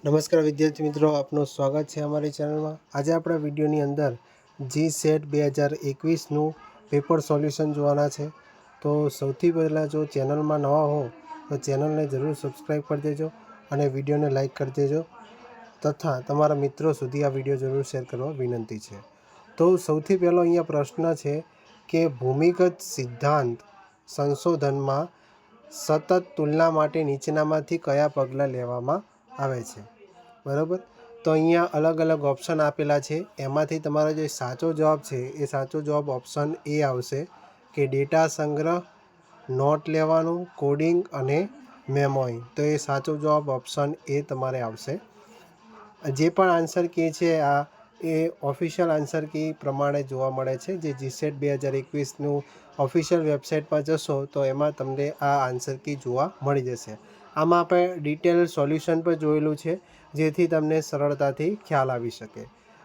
નમસ્કાર વિદ્યાર્થી મિત્રો, આપનું સ્વાગત છે અમારી ચેનલમાં। આજે આપણા વિડીયોની અંદર GSET 2021નું પેપર સોલ્યુશન જોવાના છે। તો સૌથી પહેલાં જો ચેનલમાં નવા હો તો ચેનલને જરૂર સબસ્ક્રાઈબ કરી દેજો અને વિડીયોને લાઇક કરી દેજો તથા તમારા મિત્રો સુધી આ વિડીયો જરૂર શેર કરવા વિનંતી છે। તો સૌથી પહેલો અહીંયા પ્રશ્ન છે કે ભૂમિગત સિદ્ધાંત સંશોધનમાં સતત તુલના માટે નીચેનામાંથી કયા પગલાં લેવામાં આવે છે? બરાબર, તો અહીંયા અલગ અલગ ઓપ્શન આપેલા છે। એમાંથી તમારો જે સાચો જવાબ છે એ સાચો જવાબ ઓપ્શન એ આવશે કે ડેટા સંગ્રહ, નોટ લેવાનું, કોડિંગ અને મેમોઇંગ। તો એ સાચો જવાબ ઓપ્શન એ તમારે આવશે। જે પણ આન્સર કી છે આ એ ઓફિશિયલ આન્સર કી પ્રમાણે જોવા મળે છે। જે GSET 2021નું ઓફિશિયલ વેબસાઇટ પર જશો તો એમાં તમને આ આન્સર કી જોવા મળી જશે। આમાં આપણે ડિટેલ સોલ્યુશન પર જોયેલું છે જેથી તમને સરળતાથી ખ્યાલ આવી શકે।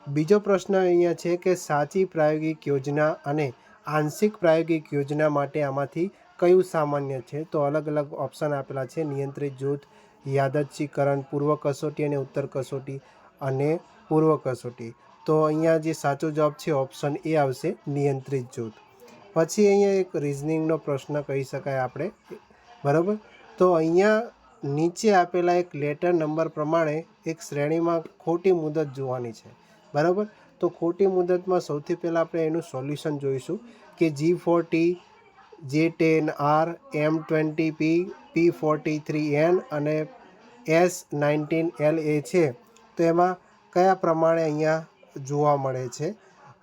બીજો પ્રશ્ન અહીંયા છે કે સાચી પ્રાયોગિક યોજના અને આંશિક પ્રાયોગિક યોજના માટે આમાંથી કયું સામાન્ય છે? તો અલગ અલગ ઓપ્શન આપેલા છે: નિયંત્રિત જૂથ, યાદચ્છીકરણ, પૂર્વ કસોટી અને ઉત્તર કસોટી અને પૂર્વ કસોટી। તો અહીંયા જે સાચો જવાબ છે ઓપ્શન એ આવશે, નિયંત્રિત જૂથ। પછી અહીંયા એક રિઝનિંગનો પ્રશ્ન કહી શકાય આપણે, બરાબર। તો અહીંયા નીચે આપેલા એક લેટર નંબર પ્રમાણે એક શ્રેણીમાં ખોટી મુદત જોવાની છે, બરાબર। તો ખોટી મુદતમાં સૌથી પહેલાં આપણે એનું સોલ્યુશન જોઈશું કે G40, J10R, M20P, P43N અને S19LA છે। તો એમાં કયા પ્રમાણે અહીંયા જોવા મળે છે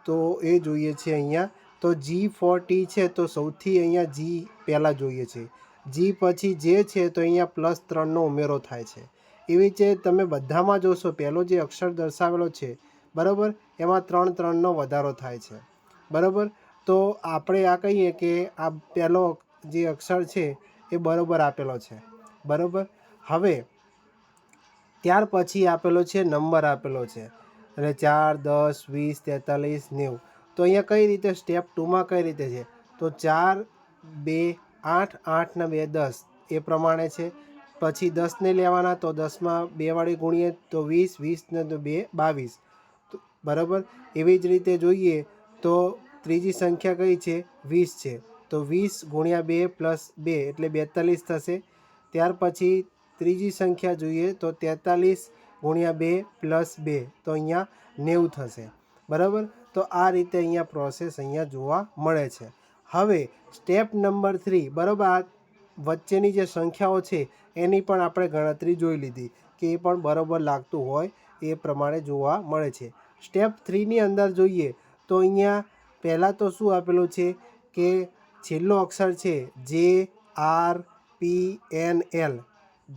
તો એ જોઈએ છે અહીંયા। તો G40 છે તો સૌથી અહીંયા G પહેલાં જોઈએ છે, G પછી જે છે તો અહીંયા +3નો ઉમેરો થાય છે। એવી રીતે તમે બધામાં જોશો પહેલો જે અક્ષર દર્શાવેલો છે, બરાબર, એમાં 3નો વધારો થાય છે, બરાબર। તો આપણે આ કહીએ કે આ પહેલો જે અક્ષર છે એ બરાબર આપેલો છે, બરાબર। હવે ત્યાર પછી આપેલો છે નંબર આપેલો છે અને 4, 10, 20, 43, 90। તો અહીંયા કઈ રીતે સ્ટેપ 2માં કઈ રીતે છે તો 4, 2, 8, 8 ને 2, 10 એ પ્રમાણે છે। પછી 10ને લેવાના તો 10માં 2 વડે ગુણીએ તો 20, 20 ને 2, 22, બરાબર। એવી જ રીતે જોઈએ તો ત્રીજી સંખ્યા કઈ છે? 20 છે, તો 20 ગુણ્યા 2 + 2 એટલે 42 થશે। ત્યાર પછી ત્રીજી સંખ્યા જોઈએ તો 43 ગુણ્યા 2 + 2 તો અહીંયા 90 થશે, બરાબર। તો આ રીતે અહીંયા પ્રોસેસ અહીંયા જોવા મળે છે। હવે સ્ટેપ નંબર 3, બરાબર, આ વચ્ચેની જે સંખ્યાઓ છે એની પણ આપણે ગણતરી જોઈ લીધી કે એ પણ બરાબર લાગતું હોય એ પ્રમાણે જોવા મળે છે। સ્ટેપ 3ની અંદર જોઈએ તો અહીંયા પહેલાં તો શું આપેલું છે કે છેલ્લો અક્ષર છે JRPNL,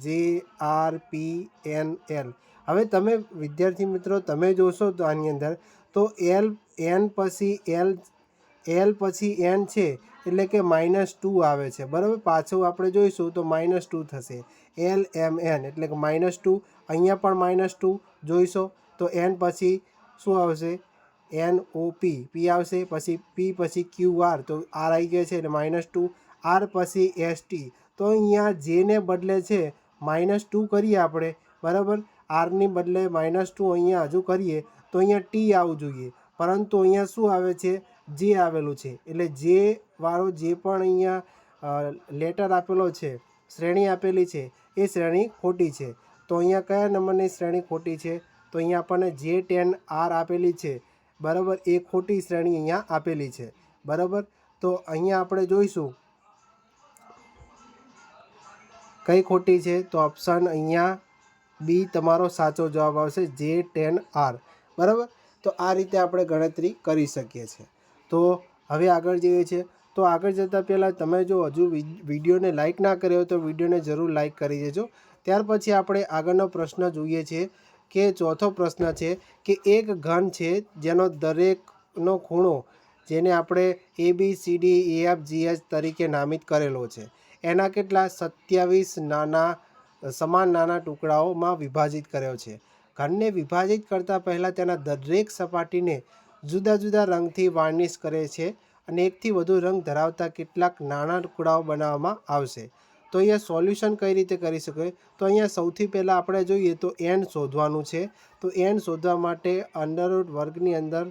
JRPNL। હવે તમે વિદ્યાર્થી મિત્રો તમે જોશો તો આની અંદર તો N પછી L પછી N છે એટલે કે -2 આવે છે, બરાબર। પાછું આપણે જોઈશું તો -2 થશે, LMN એટલે કે -2। અહીંયા પણ -2 જોઈશો તો N પછી શું આવશે? NOP, P આવશે, પછી P પછી QR, તો R આવી ગયા છે એટલે -2, R પછી ST। તો અહીંયા જેને બદલે છે -2 કરીએ આપણે, બરાબર, આરની બદલે -2 અહીંયા હજુ કરીએ તો અહીંયા T આવવું જોઈએ, પરંતુ અહીંયા શું આવે છે? જે આવેલું છે, એટલે જે વાળો જે પણ અહીંયા લેટર આપેલો છે, શ્રેણી આપેલી છે એ શ્રેણી ખોટી છે। તો અહીંયા કયા નંબરની શ્રેણી ખોટી છે? તો અહીંયા આપણને J10R આપેલી છે, બરાબર, એ ખોટી શ્રેણી અહીંયા આપેલી છે, બરાબર। તો અહીંયા આપણે જોઈશું કઈ ખોટી છે તો ઓપ્શન અહીંયા બી તમારો સાચો જવાબ આવશે, J10R, બરાબર। તો આ રીતે આપણે ગણતરી કરી શકીએ છીએ। તો હવે આગળ જઈએ છીએ તો આગળ જતાં પહેલાં તમે જો હજુ વિડીયોને લાઇક ના કર્યો તો વિડીયોને જરૂર લાઇક કરી દેજો। ત્યાર પછી આપણે આગળનો પ્રશ્ન જોઈએ છીએ કે ચોથો પ્રશ્ન છે કે એક ઘન છે જેનો દરેકનો ખૂણો જેને આપણે ABCDEFGH તરીકે નામિત કરેલો છે, એના કેટલા 27 સમાન નાના ટુકડાઓમાં વિભાજિત કર્યો છે। ઘનને વિભાજિત કરતાં પહેલાં તેના દરેક સપાટીને જુદા જુદા રંગથી વાર્નિશ કરે છે અને એકથી વધુ રંગ ધરાવતા કેટલાક નાના ટુકડાઓ બનાવવામાં આવશે। તો અહીંયા સોલ્યુશન કઈ રીતે કરી શકાય? તો અહીંયા સૌથી પહેલાં આપણે જોઈએ તો એન શોધવાનું છે. તો એન શોધવા માટે અંડરરૂટ વર્ગની અંદર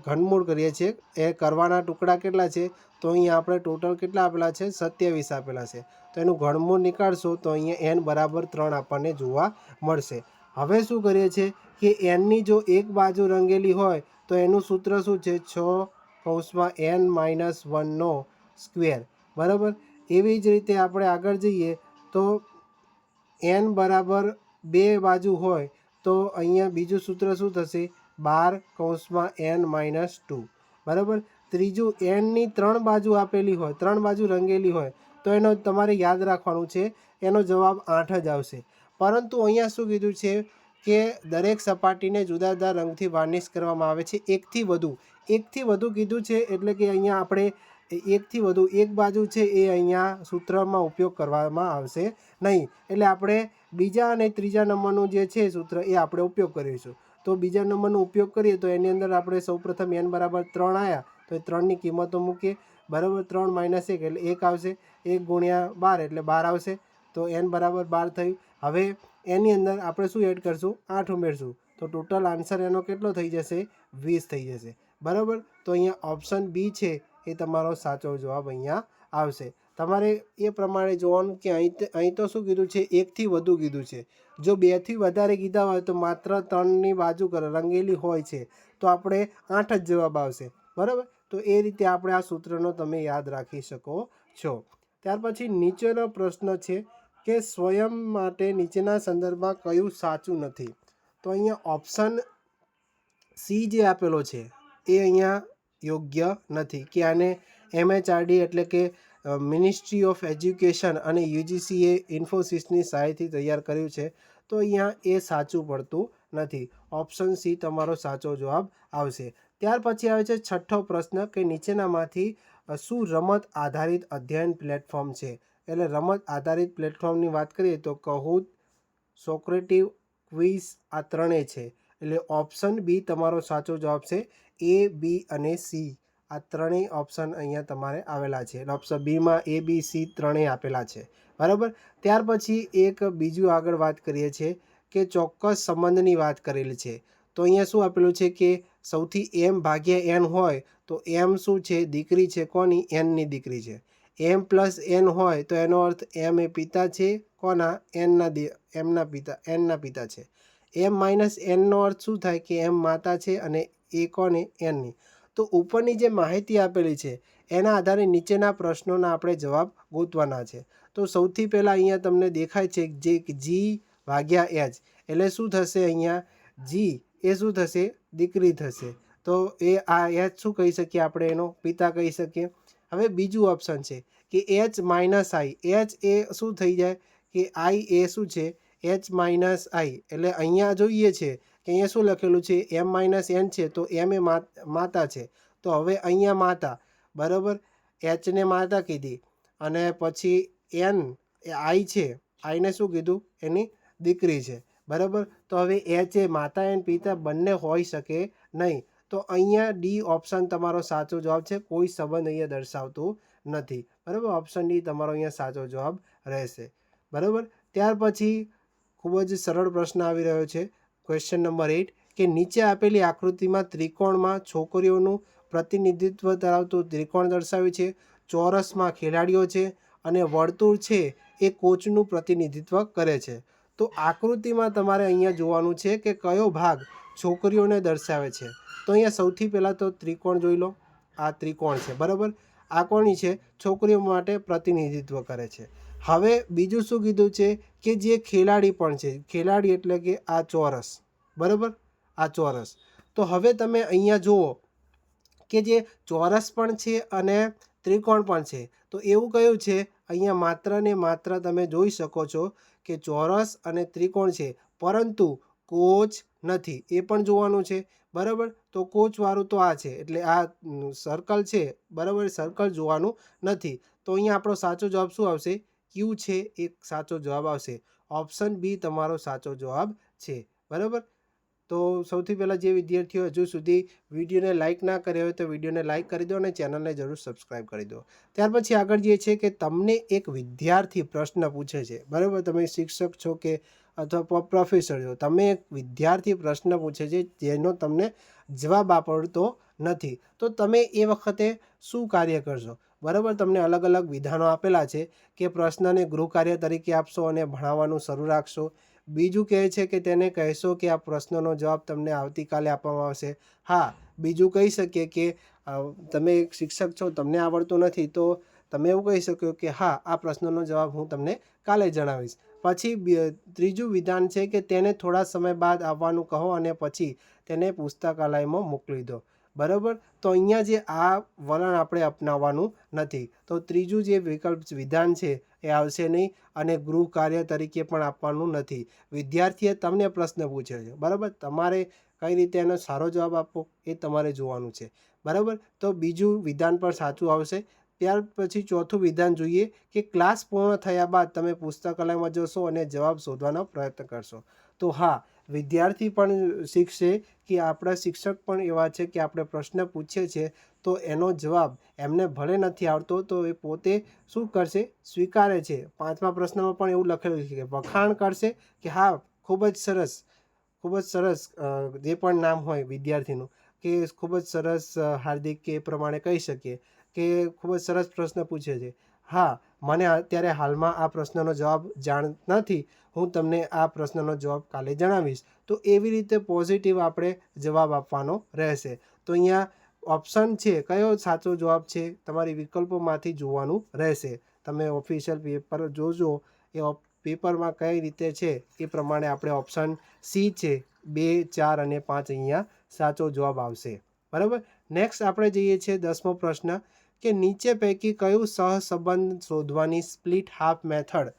ઘનમૂળ કરીએ છીએ. એ કરવાના ટુકડા કેટલા છે? તો અહીંયા આપણે ટોટલ કેટલા આપેલા છે? 27 આપેલા છે. તો એનું ઘનમૂળ નીકાળશો તો અહીંયા એન બરાબર 3 આપણને જોવા મળશે. હવે શું કરીએ છીએ કે એનની જો એક બાજુ રંગેલી હોય તો એનું સૂત્ર શું છે? 6n-1નો સ્ક્વેર. બરાબર. એવી જ રીતે આપણે આગળ જઈએ તો એન બરાબર 2 બાજુ હોય તો અહીંયા બીજું સૂત્ર શું થશે? 12n-2. બરાબર. ત્રીજું એનની 3 બાજુ આપેલી હોય, 3 બાજુ રંગેલી હોય તો એનો તમારે યાદ રાખવાનું છે, એનો જવાબ 8 જ આવશે. પરંતુ અહીંયા શું કીધું છે કે દરેક સપાટીને જુદા જુદા રંગથી વાર્નિશ કરવામાં આવે છે. એકથી વધુ કીધું છે એટલે કે અહીંયા આપણે એકથી વધુ એક બાજુ છે એ અહીંયા સૂત્રમાં ઉપયોગ કરવામાં આવશે નહીં. એટલે આપણે બીજા અને ત્રીજા નંબરનું જે છે સૂત્ર એ આપણે ઉપયોગ કરીશું. તો બીજા નંબરનો ઉપયોગ કરીએ તો એની અંદર આપણે સૌપ્રથમ n બરાબર 3 આવ્યા તો એ 3ની કિંમતો મૂકીએ. બરાબર. 3 - 1 એટલે 1 આવશે. 1 × 12 એટલે 12 આવશે. તો n બરાબર 12 થયું. હવે એની અંદર આપણે શું એડ કરશું? 8 ઉમેરશું. તો ટોટલ આન્સર એનો કેટલો થઈ જશે? 20 થઈ જશે. બરાબર. તો અહીંયા ઓપ્શન બી છે એ તમારો સાચો જવાબ અહીંયા આવશે. તમારે એ પ્રમાણે જોવાનું કે અહીં તો શું કીધું છે? 1થી વધુ કીધું છે. જો 2થી વધારે કીધા હોય તો માત્ર 3ની બાજુ રંગેલી હોય છે તો આપણે 8 જ જવાબ આવશે. બરાબર. તો એ રીતે આપણે આ સૂત્રનો તમે યાદ રાખી શકો છો. ત્યાર પછી નીચેનો પ્રશ્ન છે કે સ્વયં માટે નીચેના સંદર્ભમાં કયું સાચું નથી? તો અહીંયા ઓપ્શન સી જે આપેલો છે એ અહીંયા યોગ્ય નથી કે આને MHRD એટલે કે મિનિસ્ટ્રી ઓફ એજ્યુકેશન અને UGCએ ઇન્ફોસિસની સહાયથી તૈયાર કર્યું છે. તો અહીંયા એ સાચું પડતું નથી. ઓપ્શન સી તમારો સાચો જવાબ આવશે. ત્યાર પછી આવે છે છઠ્ઠો પ્રશ્ન કે નીચેનામાંથી શું રમત આધારિત અધ્યયન પ્લેટફોર્મ છે? એટલે રમત આધારિત પ્લેટફોર્મની વાત કરીએ તો કહૂટ, સોક્રેટિવ, ક્વિઝ આ ત્રણેય છે. એટલે ઓપ્શન બી તમારો સાચો જવાબ છે. A, B અને C આ ત્રણેય ઓપ્શન અહીંયા તમારે આવેલા છે. ઓપ્શન બીમાં A, B, C ત્રણેય આપેલા છે. બરાબર. ત્યાર પછી એક બીજું આગળ વાત કરીએ છીએ કે ચોક્કસ સંબંધની વાત કરેલી છે. તો અહીંયા શું આપેલું છે કે સૌથી m/n હોય તો m શું છે? દીકરી છે. કોની? nની દીકરી છે. m+n હોય તો એનો અર્થ m એ પિતા છે. કોના? nના પિતા છે. m-n નો અર્થ શું થાય? કે m માતા છે અને એ કોને? nની. તો ઉપરની જે માહિતી આપેલી છે એના આધારે નીચેના પ્રશ્નોના આપણે જવાબ ગોતવાના છે. તો સૌથી પહેલાં અહીંયા તમને દેખાય છે જે G/H એટલે શું થશે? અહીંયા G એ શું થશે? દીકરી થશે. તો એ આ H શું કહી શકીએ આપણે? એનો પિતા કહી શકીએ. હવે બીજું ઓપ્શન છે કે H-I. H એ શું થઈ જાય? કે I એ શું છે? H-I. એટલે અહીંયા જોઈએ છે કે અહીંયા શું લખેલું છે? m-n છે તો m એ માતા છે. તો હવે અહીંયા માતા. બરાબર. Hને માતા કીધી અને પછી n એ I છે. Iને શું કીધું? એની દીકરી છે. બરાબર. તો હવે H એ માતા અને પિતા બંને હોઈ શકે નહીં. તો અહીંયા ડી ઓપ્શન તમારો સાચો જવાબ છે. કોઈ સંબંધ અહીંયા દર્શાવતું નથી. બરાબર. ઓપ્શન ડી તમારો અહીંયા સાચો જવાબ રહેશે. બરાબર. ત્યાર પછી ખૂબ જ સરળ પ્રશ્ન આવી રહ્યો છે. ક્વેશ્ચન નંબર 8 કે નીચે આપેલી આકૃતિમાં ત્રિકોણમાં છોકરીઓનું પ્રતિનિધિત્વ ધરાવતું ત્રિકોણ દર્શાવ્યું છે. ચોરસમાં ખેલાડીઓ છે અને વર્તુળ છે એ કોચનું પ્રતિનિધિત્વ કરે છે. તો આકૃતિમાં તમારે અહીંયા જોવાનું છે કે કયો ભાગ છોકરીઓને દર્શાવે છે. તો અહીંયા સૌથી પહેલાં તો ત્રિકોણ જોઈ લો. આ ત્રિકોણ છે. બરાબર. આ કોની છે? છોકરીઓ માટે પ્રતિનિધિત્વ કરે છે. હવે બીજું શું કીધું છે કે જે ખેલાડી પણ છે. ખેલાડી એટલે કે આ ચોરસ. બરાબર. આ ચોરસ. તો હવે તમે અહીંયા જુઓ કે જે ચોરસ પણ છે અને ત્રિકોણ પણ છે. તો એવું કયું છે? અહીંયા માત્ર ને માત્ર તમે જોઈ શકો છો કે ચોરસ અને ત્રિકોણ છે પરંતુ કોચ નથી. એ પણ જોવાનું છે. બરાબર. તો કોચવાળું તો આ છે એટલે આ સર્કલ છે. બરાબર. સર્કલ જોવાનું નથી. તો અહીંયા આપણો સાચો જવાબ શું આવશે? ક્યુ છે એ સાચો જવાબ આવશે. ઓપ્શન બી તમારો સાચો જવાબ છે. બરાબર. તો સૌથી પહેલાં જે વિદ્યાર્થીઓ હજુ સુધી વિડીયોને લાઇક ના કર્યો હોય તો વિડીયોને લાઇક કરી દો અને ચેનલને જરૂર સબસ્ક્રાઈબ કરી દો. ત્યાર પછી આગળ જે છે કે તમને એક વિદ્યાર્થી પ્રશ્ન પૂછે છે, બરાબર. તમે શિક્ષક છો કે અથવા પ્રોફેસર છો, તમે એક વિદ્યાર્થી પ્રશ્ન પૂછે છે જેનો તમને જવાબ આપડતો નથી, તો તમે એ વખતે શું કાર્ય કરશો? બરાબર. તમને અલગ અલગ વિધાનો આપેલા છે કે પ્રશ્નને ગૃહ કાર્ય તરીકે આપશો અને ભણાવવાનું શરૂ રાખશો. બીજું કહે છે કે તેને કહેશો કે આ પ્રશ્નનો જવાબ તમને આવતીકાલે આપવામાં આવશે. હા, બીજું કહી શકીએ કે તમે એક શિક્ષક છો, તમને આવડતું નથી, તો તમે એવું કહી શકો કે હા, આ પ્રશ્નનો જવાબ હું તમને કાલે જણાવીશ. પછી ત્રીજું વિધાન છે કે તેને થોડા સમય બાદ આવવાનું કહો અને પછી તેને પુસ્તકાલયમાં મોકલી દો. બરાબર. તો અહીંયા જે આ વલણ આપણે અપનાવવાનું નથી, તો ત્રીજું જે વિધાન છે એ આવશે નહીં અને ગૃહ કાર્ય તરીકે પણ આપવાનું નથી. વિદ્યાર્થીએ તમને પ્રશ્ન પૂછ્યો છે, બરાબર. તમારે કઈ રીતે એનો સારો જવાબ આપવો એ તમારે જોવાનું છે, બરાબર. તો બીજું વિધાન પણ સાચું આવશે. ત્યાર પછી ચોથું વિધાન જોઈએ કે ક્લાસ પૂર્ણ થયા બાદ તમે પુસ્તકાલયમાં જશો અને જવાબ શોધવાનો પ્રયત્ન કરશો. તો હા, વિદ્યાર્થી પણ શીખશે કે આપણા શિક્ષક પણ એવા છે કે આપણે પ્રશ્ન પૂછીએ છીએ તો એનો જવાબ એમને ભલે નથી આવતો તો એ પોતે શું કરશે? સ્વીકારે છે. 5મા પ્રશ્નમાં પણ એવું લખેલું છે કે વખાણ કરશે કે હા, ખૂબ જ સરસ, ખૂબ જ સરસ, જે પણ નામ હોય વિદ્યાર્થીનું, કે ખૂબ જ સરસ હાર્દિક, કે એ પ્રમાણે કહી શકીએ કે ખૂબ જ સરસ પ્રશ્ન પૂછે છે. હા, મને અત્યારે હાલમાં આ પ્રશ્નનો જવાબ જાણ નથી, હું તમને આ પ્રશ્નનો જવાબ કાલે જણાવીશ. તો એવી રીતે પોઝિટિવ આપણે જવાબ આપવાનો રહેશે. તો અહીંયા ઓપ્શન છે, કયો સાચો જવાબ છે તમારી વિકલ્પોમાંથી જોવાનું રહેશે. તમે ઓફિશિયલ પેપર જોજો, એ પેપરમાં કઈ રીતે છે એ પ્રમાણે આપણે ઓપ્શન સી છે 2, 4 અને 5 અહીંયા સાચો જવાબ આવશે, બરાબર. નેક્સ્ટ આપણે જઈએ છીએ 10મો પ્રશ્ન કે નીચે પૈકી કયું સહસંબંધ શોધવાની સ્પ્લિટ હાફ મેથડ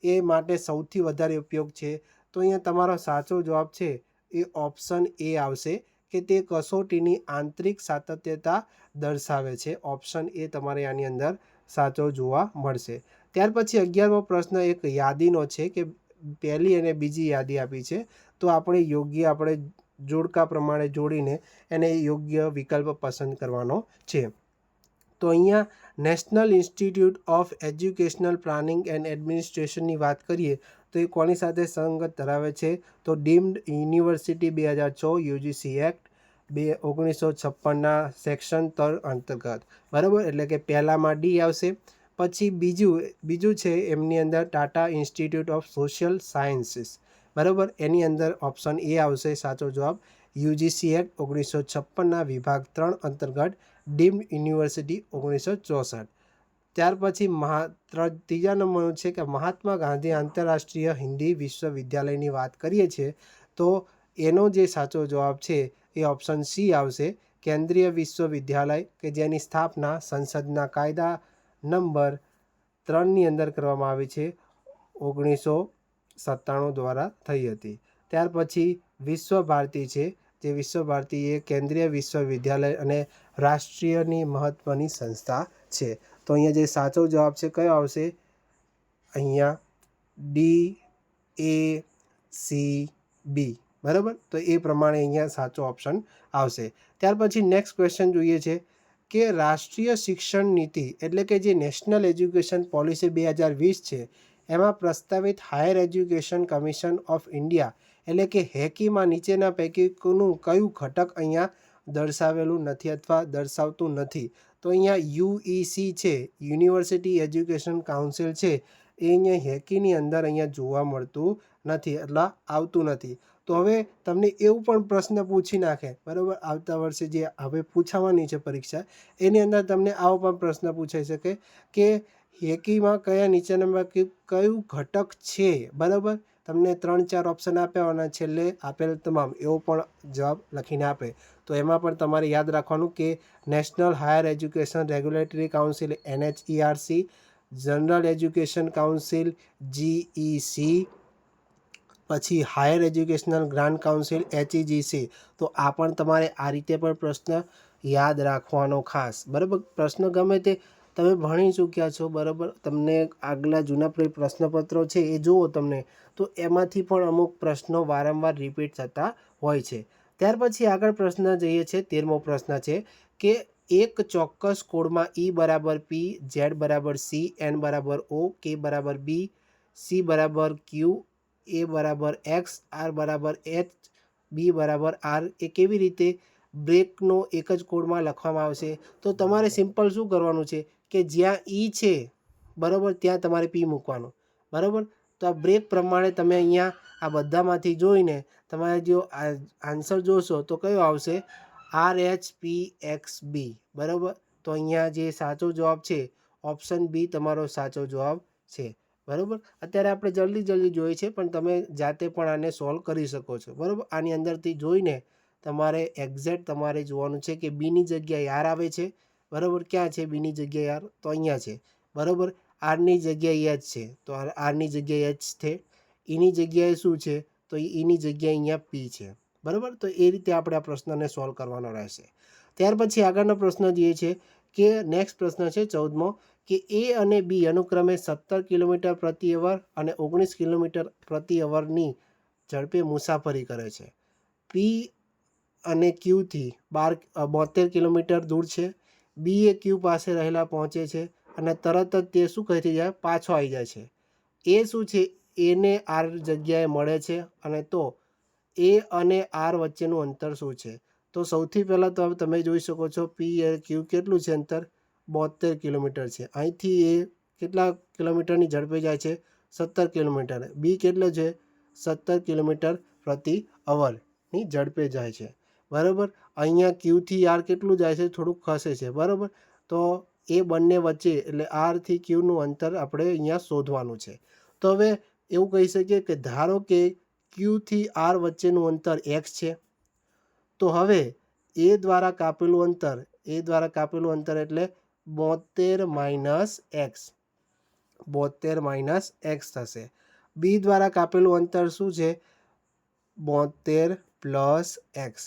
એ માટે સૌથી વધારે ઉપયોગ છે? તો અહીંયા તમારો સાચો જવાબ છે એ ઓપ્શન એ આવશે કે તે કસોટીની આંતરિક સાતત્યતા દર્શાવે છે. ઓપ્શન એ તમારે આની અંદર સાચો જોવા મળશે. ત્યાર પછી 11મો પ્રશ્ન એક યાદીનો છે કે પહેલી અને બીજી યાદી આપી છે, તો આપણે યોગ્ય જોડકા પ્રમાણે જોડીને એને યોગ્ય વિકલ્પ પસંદ કરવાનો છે. તો અહીંયા national institute of educational planning and એડમિનિસ્ટ્રેશનની વાત કરીએ તો એ કોની સાથે સંગત ધરાવે છે? તો ડીમ્ડ યુનિવર્સિટી 2006 યુજીસી એક્ટ 1956ના સેક્શન 3 અંતર્ગત, બરાબર. એટલે કે પહેલામાં ડી આવશે. પછી બીજું છે એમની અંદર Tata institute of social sciences, બરાબર. એની અંદર ઓપ્શન એ આવશે સાચો જવાબ. યુજીસી એક્ટ 1956ના વિભાગ 3 અંતર્ગત ડીમ્ડ યુનિવર્સિટી 1964. ત્યાર પછી ત્રીજા નંબરનું છે કે મહાત્મા ગાંધી આંતરરાષ્ટ્રીય હિન્દી વિશ્વવિદ્યાલયની વાત કરીએ છીએ તો એનો જે સાચો જવાબ છે એ ઓપ્શન સી આવશે, કેન્દ્રીય વિશ્વવિદ્યાલય, કે જેની સ્થાપના સંસદના કાયદા નંબર 3ની અંદર કરવામાં આવી છે, 1997 દ્વારા થઈ હતી. ત્યાર પછી વિશ્વ ભારતી છે, જે વિશ્વ ભારતી એ કેન્દ્રીય વિશ્વવિદ્યાલય અને રાષ્ટ્રીયની મહત્ત્વની સંસ્થા છે. તો અહીંયા જે સાચો જવાબ છે કયો આવશે? અહીંયા ડી, એ, સી, બી, બરાબર. તો એ પ્રમાણે અહીંયા સાચો ઓપ્શન આવશે. ત્યાર પછી નેક્સ્ટ ક્વેશ્ચન જોઈએ છે કે રાષ્ટ્રીય શિક્ષણ નીતિ એટલે કે જે નેશનલ એજ્યુકેશન પોલિસી 2020 છે એમાં પ્રસ્તાવિત higher education commission of India એટલે કે હેકીમાં નીચેના પૈકીનું કયું ઘટક અહીંયા દર્શાવેલું નથી અથવા દર્શાવતું નથી? તો અહીંયા યુઈસી છે, યુનિવર્સિટી એજ્યુકેશન કાઉન્સિલ છે, એ અહીંયા હેકીની અંદર અહીંયા જોવા મળતું નથી, એટલે આવતું નથી. તો હવે તમને એવું પણ પ્રશ્ન પૂછી નાખે, બરાબર, આવતા વર્ષે જે હવે પૂછાવાની છે પરીક્ષા, એની અંદર તમને આવો પણ પ્રશ્ન પૂછાઈ શકે કે હેકીમાં કયા નીચેનામાં કયું ઘટક છે, બરાબર. તમને 3-4 ઓપ્શન આપ્યા અને છેલ્લે આપેલ તમામ એવો પણ જવાબ લખીને આપે. તો એમાં પણ તમારે યાદ રાખવાનું કે national higher education regulatory council NHERC, general education council GEC, પછી higher educational grant council HEGC. તો આ પણ તમારે આ રીતે પણ પ્રશ્ન યાદ રાખવાનો ખાસ, બરાબર. પ્રશ્ન ગમે તે તમે ભણી ચૂક્યા છો, બરાબર. તમને આગલા જૂના પ્રશ્નપત્રો છે એ જુઓ તમને, તો એમાંથી પણ અમુક પ્રશ્નો વારંવાર રિપીટ થતા હોય છે. ત્યાર પછી આગળ પ્રશ્ન જઈએ છે, 13મો પ્રશ્ન છે કે એક ચોક્કસ કોડમાં E બરાબર P, Z બરાબર C, N બરાબર O, K બરાબર B, C બરાબર Q, A બરાબર X, R બરાબર H, B બરાબર R એ કેવી રીતે બ્રેકનો એક જ કોડમાં લખવામાં આવશે? તો તમારે સિમ્પલ શું કરવાનું છે કે જ્યાં E છે, બરાબર, ત્યાં તમારે P મૂકવાનું, બરાબર. તો આ બ્રેક પ્રમાણે તમે અહીંયા આ બધામાંથી જોઈને તમારે જો આન્સર જોશો તો કયો આવશે? RHPXB, બરાબર. તો અહીંયા જે સાચો જવાબ છે ઓપ્શન બી તમારો સાચો જવાબ છે, બરાબર. અત્યારે આપણે જલ્દી જોઈએ છે, પણ તમે જાતે પણ આને સોલ્વ કરી શકો છો, બરાબર. આની અંદરથી જોઈને તમારે એક્ઝેક્ટ તમારે જોવાનું છે કે બીની જગ્યાએ આર આવે છે, બરાબર. ક્યાં છે બીની જગ્યાએ આર? તો અહીંયા છે, બરાબર. આરની જગ્યાએ એચ છે, તો આરની જગ્યાએ એચ છે. ઈની જગ્યાએ શું છે? તો ઈની જગ્યાએ અહીંયા પી છે, બરાબર. તો એ રીતે આપણે આ પ્રશ્નને સોલ્વ કરવાનો રહેશે. ત્યાર પછી આગળનો પ્રશ્ન જે છે કે નેક્સ્ટ પ્રશ્ન છે 14મો કે એ અને બી અનુક્રમે 17 કિલોમીટર પ્રતિ અવર અને 19 કિલોમીટર પ્રતિ અવરની ઝડપે મુસાફરી કરે છે. પી અને ક્યુથી 72 કિલોમીટર દૂર છે. બી એ ક્યુ પાસે રહેલા પહોંચે છે અને તરત જ તે શું કહી જાય? પાછો આવી જાય છે. એ શું છે? એને આર જગ્યાએ મળે છે, અને તો એ અને આર વચ્ચેનું અંતર શું છે? તો સૌથી પહેલાં તો તમે જોઈ શકો છો પી અને ક્યુ કેટલું છે અંતર? 72 કિલોમીટર છે. અહીંથી એ કેટલા કિલોમીટરની ઝડપે જાય છે? 17 કિલોમીટર. બી કેટલો છે? 17 કિલોમીટર પ્રતિ અવરની ઝડપે જાય છે, બરાબર. અહીંયા ક્યુથી આર કેટલું જાય છે? થોડુંક ખસે છે, બરાબર. તો એ બંને વચ્ચે એટલે આરથી ક્યુનું અંતર આપણે અહીંયા શોધવાનું છે. તો હવે એવું કહી શકીએ કે ધારો કે ક્યુથી આર વચ્ચેનું અંતર એક્સ છે. તો હવે એ દ્વારા કાપેલું અંતર એટલે 72 માઇનસ એક્સ, 72 માઇનસ એક્સ થશે. બી દ્વારા કાપેલું અંતર શું છે? 72 પ્લસ એક્સ,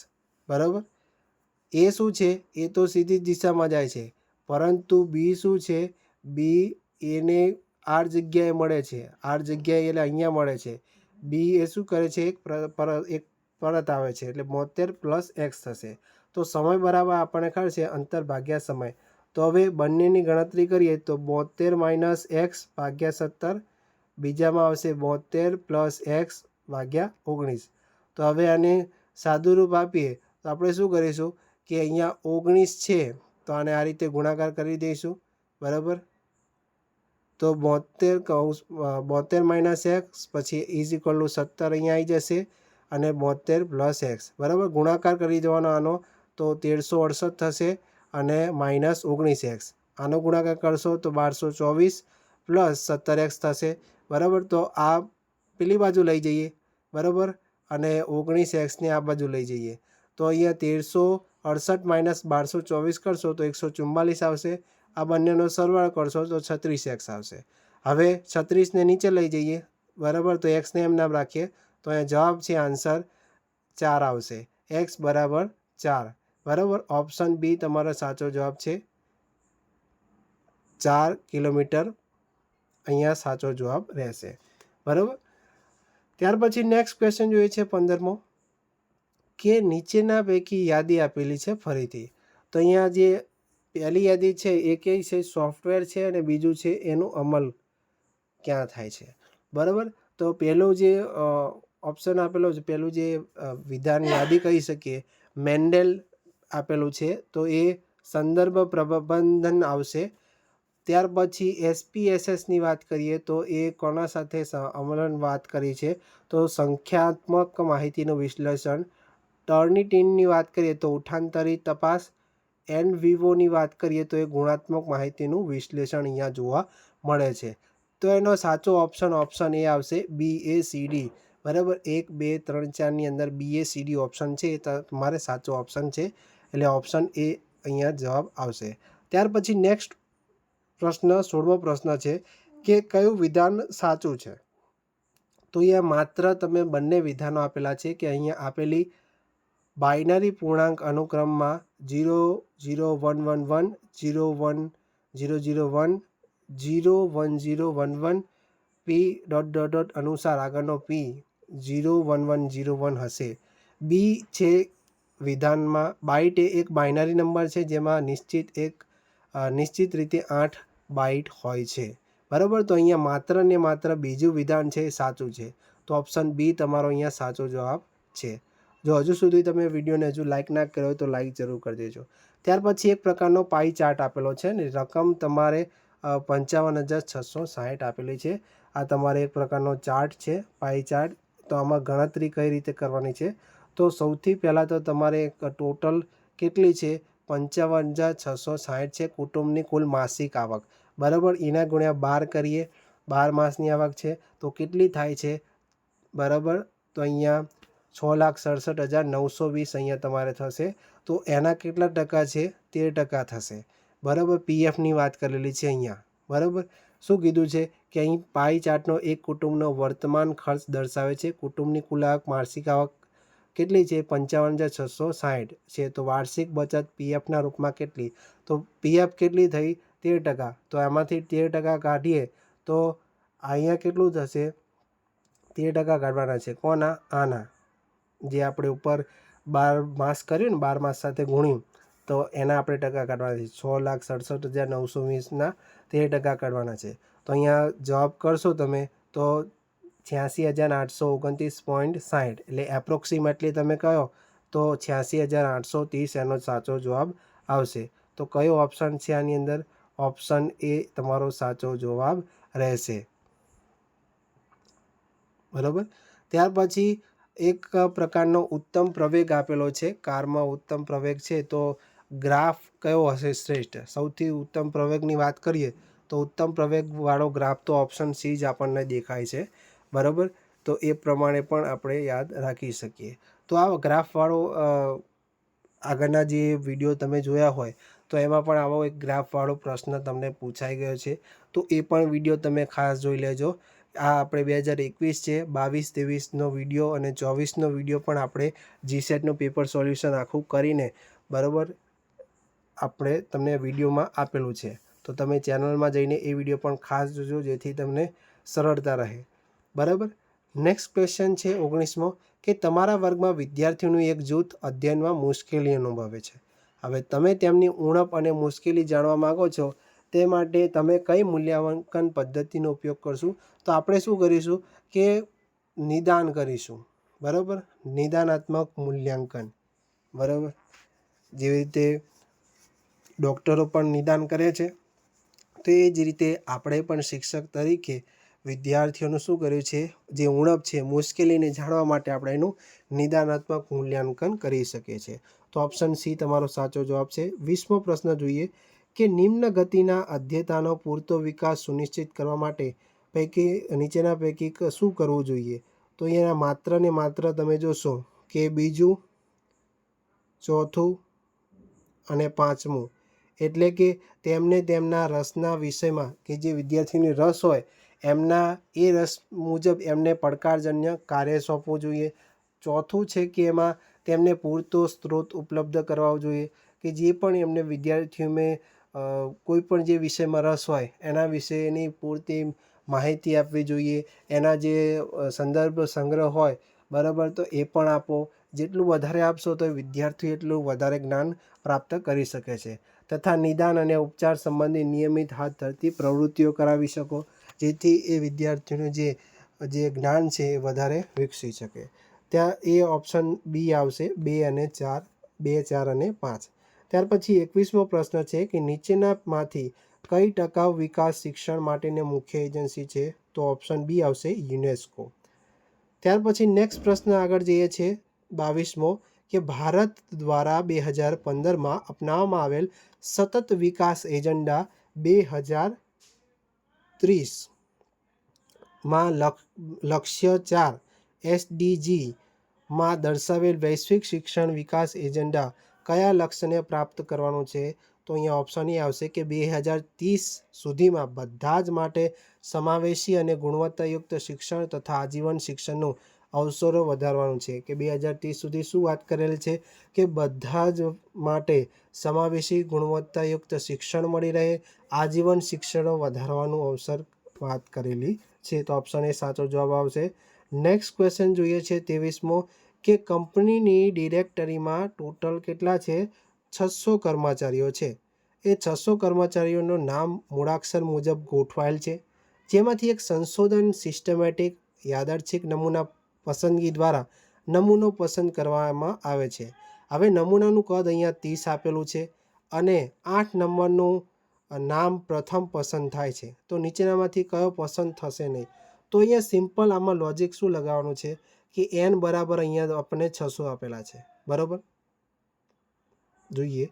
બરાબર. એ શું છે? એ તો સીધી જ દિશામાં જાય છે, પરંતુ બી શું છે? બી એને આર જગ્યાએ મળે છે, આર જગ્યાએ એટલે અહીંયા મળે છે. બી એ શું કરે છે? એક પરત આવે છે, એટલે 72 પ્લસ એક્સ થશે. તો સમય બરાબર આપણને ખબર છે અંતર ભાગ્યા સમય. તો હવે બંનેની ગણતરી કરીએ તો 72 માઇનસ એક્સ ભાગ્યા 17, બીજામાં આવશે 72 પ્લસ એક્સ ભાગ્યા 19. તો હવે આને સાદું રૂપ આપીએ તો આપણે શું કરીશું કે અહીંયા 19 છે, તો આને આ રીતે ગુણાકાર કરી દઈશું, બરાબર. તો 72 માઇનસ એક્સ પછી ઇઝ ઇક્વલ ટુ 17 અહીંયા આવી જશે, અને 72 પ્લસ એક્સ, બરાબર. ગુણાકાર કરી દેવાનો આનો, તો 1368 થશે, અને માઇનસ 19 એક્સ. આનો ગુણાકાર કરશો તો 1224 પ્લસ 17 એક્સ થશે, બરાબર. તો આ પેલી બાજુ લઈ જઈએ, બરાબર, અને 19 એક્સને આ બાજુ લઈ જઈએ. તો અહીંયા 1368 માઇનસ 1224 કરશો તો 144 આવશે. આ બંનેનો સરવાળો કરશો તો 36 એક્સ આવશે. હવે 36ને નીચે લઈ જઈએ, બરાબર. તો એક્સને એમ નામ રાખીએ, તો અહીંયા જવાબ છે આન્સર 4 આવશે. એક્સ બરાબર 4, બરાબર. ઓપ્શન બી તમારો સાચો જવાબ છે. 4 કિલોમીટર અહીંયા સાચો જવાબ રહેશે, બરાબર. ત્યાર પછી નેક્સ્ટ ક્વેશ્ચન જોઈએ છે 15મો કે નીચેના પૈકી યાદી આપેલી છે ફરીથી. તો અહીંયા જે પહેલી યાદી છે એ કઈ છે? સોફ્ટવેર છે, અને બીજું છે એનું અમલ ક્યાં થાય છે, બરાબર. તો પહેલું જે ઓપ્શન આપેલો છે, પહેલું જે વિધાન યાદી કહી શકીએ, મેન્ડેલ આપેલું છે, તો એ સંદર્ભ પ્રબંધન આવશે. ત્યાર પછી એસપીએસએસની વાત કરીએ તો એ કોના સાથે અમલન વાત કરી છે? તો સંખ્યાત્મક માહિતીનું વિશ્લેષણ. ટર્નિટીનની વાત કરીએ તો ઉઠાંતરી તપાસ. એન્ડ વિવોની વાત કરીએ તો એ ગુણાત્મક માહિતીનું વિશ્લેષણ અહીંયા જોવા મળે છે. તો એનો સાચો ઓપ્શન એ આવશે BACD, બરાબર. 1 2 3 4ની અંદર BACD ઓપ્શન છે એ તમારે સાચો ઓપ્શન છે, એટલે ઓપ્શન એ અહીંયા જવાબ આવશે. ત્યાર પછી નેક્સ્ટ પ્રશ્ન 16મો પ્રશ્ન છે કે કયું વિધાન સાચું છે? તો અહીંયા માત્ર તમે બંને વિધાનો આપેલા છે કે અહીંયા આપેલી બાઇનરી પૂર્ણાંક અનુક્રમમાં 0 0 1 1 1 0 1 0011011 P ... અનુસાર આગળનો P 01101 હશે. બી છે વિધાનમાં બાઇટ એ એક બાઇનરી નંબર છે જેમાં નિશ્ચિત રીતે 8 બાઇટ હોય છે. બરાબર, તો અહીંયા માત્ર ને માત્ર બીજું વિધાન છે એ સાચું છે. તો ઓપ્શન બી તમારો અહીંયા સાચો જવાબ છે. જો હજુ સુધી તમે વિડીયોને હજુ લાઇક ના કર્યો હોય તો લાઇક જરૂર કરી દેજો. ત્યાર પછી એક પ્રકારનો પાઈ ચાર્ટ આપેલો છે ને રકમ તમારે 55,660 આપેલી છે. આ તમારે એક પ્રકારનો ચાર્ટ છે, પાઈ ચાર્ટ. તો આમાં ગણતરી કઈ રીતે કરવાની છે? તો સૌથી પહેલાં તો તમારે ટોટલ કેટલી છે? 55,660 છે કુટુંબની કુલ માસિક આવક. બરાબર, એના ગુણ્યા 12 કરીએ. 12 માસની આવક છે તો કેટલી થાય છે? બરાબર, તો અહીંયા 6,67,920 અહીંયા તમારે થશે. તો એના કેટલા ટકા છે? 13% થશે. બરાબર, પીએફની વાત કરેલી છે અહીંયા. બરાબર, શું કીધું છે કે અહીં પાઈ ચાર્ટનો એક કુટુંબનો વર્તમાન ખર્ચ દર્શાવે છે. કુટુંબની કુલ આવક માસિક આવક કેટલી છે? 55,660 છે. તો વાર્ષિક બચત પીએફના રૂપમાં કેટલી? તો પીએફ કેટલી થઈ? 13%. તો એમાંથી 13% કાઢીએ તો અહીંયા કેટલું થશે? 13% કાઢવાના છે. કોના? આના જે આપણે ઉપર 12 માસ કર્યું ને, 12 માસ સાથે ગુણ્યું તો એના આપણે ટકા કાઢવાના છે. 6,67,920ના 13% કાઢવાના છે. તો અહીંયા જવાબ કરશો તમે તો 86,829.60 એટલે એપ્રોક્સિમેટલી તમે કહો તો 86,830 એનો સાચો જવાબ આવશે. તો કયો ઓપ્શન છે આની અંદર? ઓપ્શન એ તમારો સાચો જવાબ રહેશે. બરાબર, ત્યાર પછી એક પ્રકારનો ઉત્તમ પ્રવેગ આપેલો છે. કારમાં ઉત્તમ પ્રવેગ છે તો ગ્રાફ કયો હશે શ્રેષ્ઠ? સૌથી ઉત્તમ પ્રવેગની વાત કરીએ તો ઉત્તમ પ્રવેગવાળો ગ્રાફ તો ઓપ્શન સી જ આપણને દેખાય છે. બરાબર, તો એ પ્રમાણે પણ આપણે યાદ રાખી શકીએ. તો આ ગ્રાફવાળો આગળના જે વિડીયો તમે જોયા હોય તો એમાં પણ આવો એક ગ્રાફવાળો પ્રશ્ન તમને પૂછાઈ ગયો છે. તો એ પણ વિડીયો તમે ખાસ જોઈ લેજો. આ આપણે 2021 છે, 22-23નો વિડીયો અને 24નો વિડીયો પણ આપણે જીસેટનું પેપર સોલ્યુશન આખું કરીને બરાબર આપણે તમને વિડીયોમાં આપેલું છે. તો તમે ચેનલમાં જઈને એ વિડીયો પણ ખાસ જોજો જેથી તમને સરળતા રહે. બરાબર, નેક્સ્ટ ક્વેશ્ચન છે 19મો કે તમારા વર્ગમાં વિદ્યાર્થીઓનું એક જૂથ અધ્યયનમાં મુશ્કેલી અનુભવે છે. હવે તમે તેમની ઉણપ અને મુશ્કેલી જાણવા માગો છો તે માટે તમે કઈ મૂલ્યાંકન પદ્ધતિનો ઉપયોગ કરશું? તો આપણે શું કરીશું કે નિદાન કરીશું. બરાબર, નિદાનાત્મક મૂલ્યાંકન. બરાબર, જેવી રીતે ડૉક્ટરો પણ નિદાન કરે છે તો એ જ રીતે આપણે પણ શિક્ષક તરીકે વિદ્યાર્થીઓનું શું કર્યું છે? જે ઉણપ છે, મુશ્કેલીને જાણવા માટે આપણે એનું નિદાનાત્મક મૂલ્યાંકન કરી શકીએ છીએ. તો ઓપ્શન સી તમારો સાચો જવાબ છે. 20મો પ્રશ્ન જોઈએ કે નિમ્ન ગતિના અધ્યતાનો પૂરતો વિકાસ સુનિશ્ચિત કરવા માટે નીચેના પૈકી શું કરવું જોઈએ? તો અહીંયા માત્ર ને માત્ર તમે જોશો કે બીજું, ચોથું અને પાંચમું એટલે કે તેમને તેમના રસના વિષયમાં કે જે વિદ્યાર્થીની રસ હોય એમના એ રસ મુજબ એમને પડકારજન્ય કાર્ય સોંપવું જોઈએ. ચોથું છે કે એમાં તેમને પૂરતો સ્ત્રોત ઉપલબ્ધ કરાવવો જોઈએ કે જે પણ એમને વિદ્યાર્થીઓને કોઈ પણ જે વિષયમાં રસ હોય એના વિશેની પૂરતી માહિતી આપવી જોઈએ. એના જે સંદર્ભ સંગ્રહ હોય બરાબર તો એ પણ આપો. જેટલું વધારે આપશો તો વિદ્યાર્થી એટલું વધારે જ્ઞાન પ્રાપ્ત કરી શકે છે. તથા નિદાન અને ઉપચાર સંબંધી નિયમિત હાથ ધરતી પ્રવૃત્તિઓ કરાવી શકો જેથી એ વિદ્યાર્થીઓનું જે જ્ઞાન છે એ વધારે વિકસી શકે. ત્યાં એ ઓપ્શન બી આવશે. 2 અને 4, 2, 4 અને 5. ત્યાર પછી 21મો પ્રશ્ન છે કે નીચેનામાંથી કઈ ટકાઉ વિકાસ શિક્ષણ માટેની મુખ્ય એજન્સી છે? તો ઓપ્શન બી આવશે યુનેસ્કો. ત્યાર પછી નેક્સ્ટ પ્રશ્ન આગળ જઈએ છે 22મો કે ભારત દ્વારા 2015માં અપનાવવામાં આવેલ સતત વિકાસ એજન્ડા 2030માં લક્ષ્ય 4 SDG માં દર્શાવેલ વૈશ્વિક શિક્ષણ વિકાસ એજન્ડા કયા લક્ષ્યને પ્રાપ્ત કરવાનું છે? તો અહીંયા ઓપ્શન એ આવશે કે 2030 સુધીમાં બધા જ માટે સમાવેશી અને ગુણવત્તાયુક્ત શિક્ષણ તથા આજીવન શિક્ષણનું અવસરો વધારવાનું છે કે 2030 સુધી શું વાત કરેલી છે કે બધા જ માટે સમાવેશી ગુણવત્તાયુક્ત શિક્ષણ મળી રહે, આજીવન શિક્ષણો વધારવાનું અવસર વાત કરેલી છે. તો ઓપ્શન એ સાચો જવાબ આવશે. નેક્સ્ટ ક્વેશ્ચન જોઈએ છે 23મો કે કંપનીની ડિરેક્ટરીમાં ટોટલ કેટલા છે? 600 કર્મચારીઓ છે. એ 600 કર્મચારીઓનું નામ મૂળાક્ષર મુજબ ગોઠવાયેલ છે, જેમાંથી એક સંશોધન સિસ્ટમેટિક યાદચ્છિક નમૂના પસંદગી દ્વારા નમૂનો પસંદ કરવામાં આવે છે. હવે નમૂનાનું કદ અહીંયા 30 આપેલું છે અને 8 નંબરનું નામ પ્રથમ પસંદ થાય છે. તો નીચેનામાંથી કયો પસંદ થશે નહીં? તો અહીંયા સિમ્પલ આમાં લોજિક શું લગાવવાનું છે કે n બરાબર અહીંયા આપણને 600 આપેલા છે, બરાબર. જોઈએ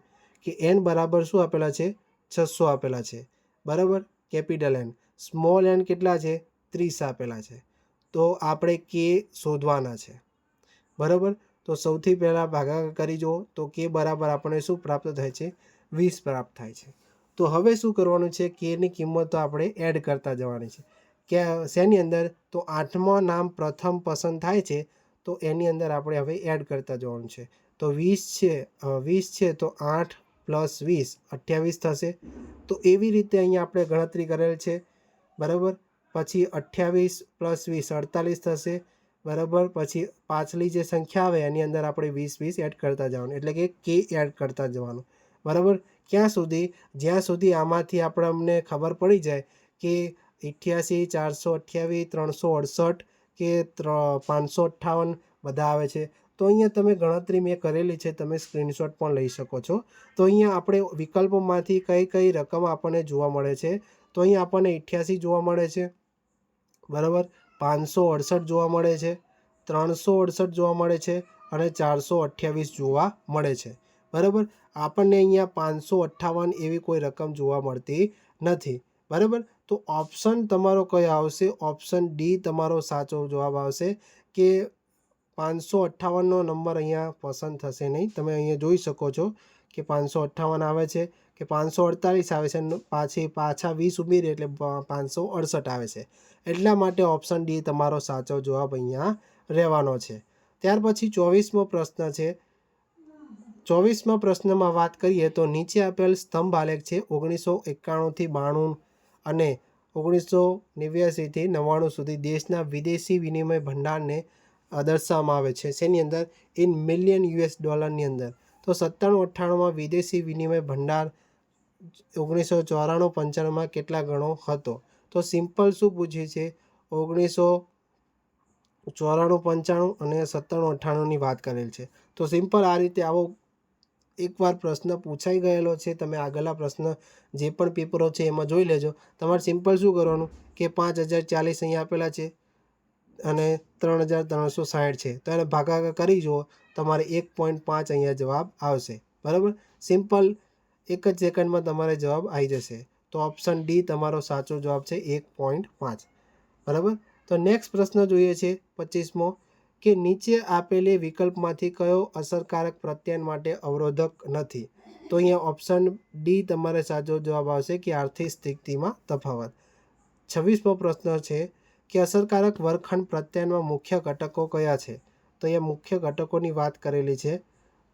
કે n બરાબર શું આપેલા છે? 600 આપેલા છે, બરાબર. Capital N. સ્મોલ n કેટલા છે? 30 આપેલા છે. તો આપણે k શોધવાના છે, બરાબર. તો સૌથી પહેલાં ભાગાકાર કરી જુઓ તો k બરાબર આપણને શું પ્રાપ્ત થાય છે? 20 પ્રાપ્ત થાય છે. તો હવે શું કરવાનું છે? k ની કિંમત તો આપણે એડ કરતા જવાની છે. કે શેની અંદર? તો 8મા નામ પ્રથમ પસંદ થાય છે, તો એની અંદર આપણે હવે એડ કરતા જવાનું છે. તો 20 છે તો 8 + 20 28 થશે. તો એવી રીતે અહીંયા આપણે ગણતરી કરેલ છે, બરાબર. પછી 28 + 20 48 થશે, બરાબર. પછી પાછલી જે સંખ્યા આવે એની અંદર આપણે 20 એડ કરતા જવાનું, એટલે કે k એડ કરતા જવાનું, બરાબર. ક્યાં સુધી? જ્યાં સુધી આમાંથી અમને ખબર પડી જાય કે 88 428 368 કે 558 બધા આવે છે. તો અહીંયા તમે ગણતરી મેં કરેલી છે, તમે સ્ક્રીનશોટ પણ લઈ શકો છો. તો અહીંયા આપણે વિકલ્પોમાંથી કઈ કઈ રકમ આપણને જોવા મળે છે? તો અહીંયા આપણને 88 જોવા મળે છે, બરાબર. 568 જોવા મળે છે, 368 જોવા મળે છે અને 428 જોવા મળે છે, બરાબર. આપણને અહીંયા 558 એવી કોઈ રકમ જોવા મળતી નથી, બરાબર. તો ઓપ્શન તમારો કયો આવશે? ઓપ્શન ડી તમારો સાચો જવાબ આવશે કે 558નો નંબર અહીંયા પસંદ થશે નહીં. તમે અહીંયા જોઈ શકો છો કે 558 આવે છે કે 548 આવે છે, પાછા 20 ઉમેરીએ એટલે 568 આવે છે. એટલા માટે ઓપ્શન ડી તમારો સાચો જવાબ અહીંયા રહેવાનો છે. ત્યાર પછી 24મો પ્રશ્ન છે. 24મા પ્રશ્નમાં વાત કરીએ તો નીચે આપેલ સ્તંભ આલેખ છે 1991 થી 92 અને 1989 થી 99 સુધી દેશના વિદેશી વિનિમય ભંડારને દર્શાવવામાં આવે છે. શેની અંદર? ઇન મિલિયન $ની અંદર. તો 97-98માં વિદેશી વિનિમય ભંડાર 1994-95માં કેટલા ગણો હતો? તો સિમ્પલ શું પૂછ્યું છે? 1994-95 અને 97-98ની વાત કરેલ છે. તો સિમ્પલ આ રીતે આવો એકવાર પ્રશ્ન પૂછાઈ ગયેલો છે. તમે આગળના પ્રશ્ન જે પણ પેપરો છે એમાં જોઈ લેજો. તમારે સિમ્પલ શું કરવાનું કે 5040 અહીંયા આપેલા છે અને 3360 છે, તો એને ભાગાકાર કરી જુઓ, તમારે 1.5 અહીંયા જવાબ આવશે, બરાબર. સિમ્પલ એક જ સેકન્ડમાં તમારે જવાબ આવી જશે. તો ઓપ્શન ડી તમારો સાચો જવાબ છે 1.5, બરાબર. તો નેક્સ્ટ પ્રશ્ન જોઈએ છે 25મો કે નીચે આપેલી વિકલ્પમાંથી કયો અસરકારક પ્રત્યાયન માટે અવરોધક નથી? તો અહીંયા ઓપ્શન ડી તમારે સાચો જવાબ આવશે કે આર્થિક સ્થિતિમાં તફાવત. 26મો પ્રશ્ન છે કે અસરકારક વર્ગખંડ પ્રત્યાયનમાં મુખ્ય ઘટકો કયા છે? તો અહીંયા મુખ્ય ઘટકોની વાત કરેલી છે.